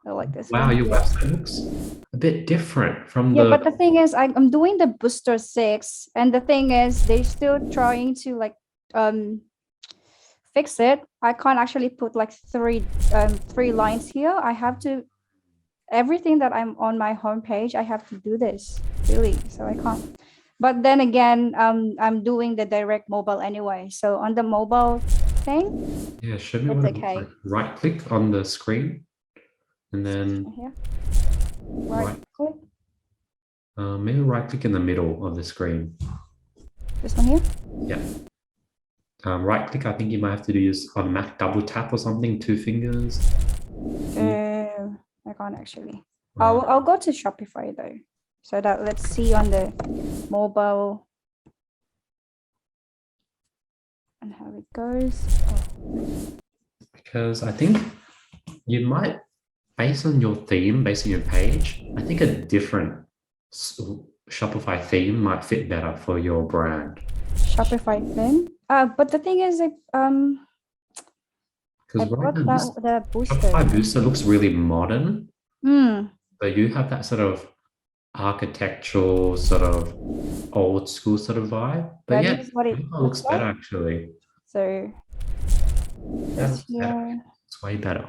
I like this Wow, one your here. website looks a bit different from Yeah, the. but the thing is, I'm doing the booster 6, and the thing is, they're still trying to like um fix it. I can't actually put like three lines here. I have to everything that I'm on my homepage, I have to do this really. So I can't. But then again, I'm doing the direct mobile anyway. So on the mobile thing, Yeah, show me it's what it looks like. okay. Right click on the screen and This then one here, right right, click. maybe right click in the middle of the screen. This one here. Yeah. Right click, I think you might have to do use on Mac double tap or something, two fingers. Yeah. I can't actually. Uh, I'll go to Shopify though. So that let's see on the mobile and how it goes. Oh, because I think you might, based on your theme, based on your page, I think a different Shopify theme might fit better for your brand. Shopify thing. But the thing is, I Because right bought now, that this the booster. Shopify Booster looks really modern. Hmm. So you have that sort of architectural, sort of old school sort of vibe. But Yeah, yeah, this is what it Shopify looks looks better like. actually. So That this looks better. here. It's way better.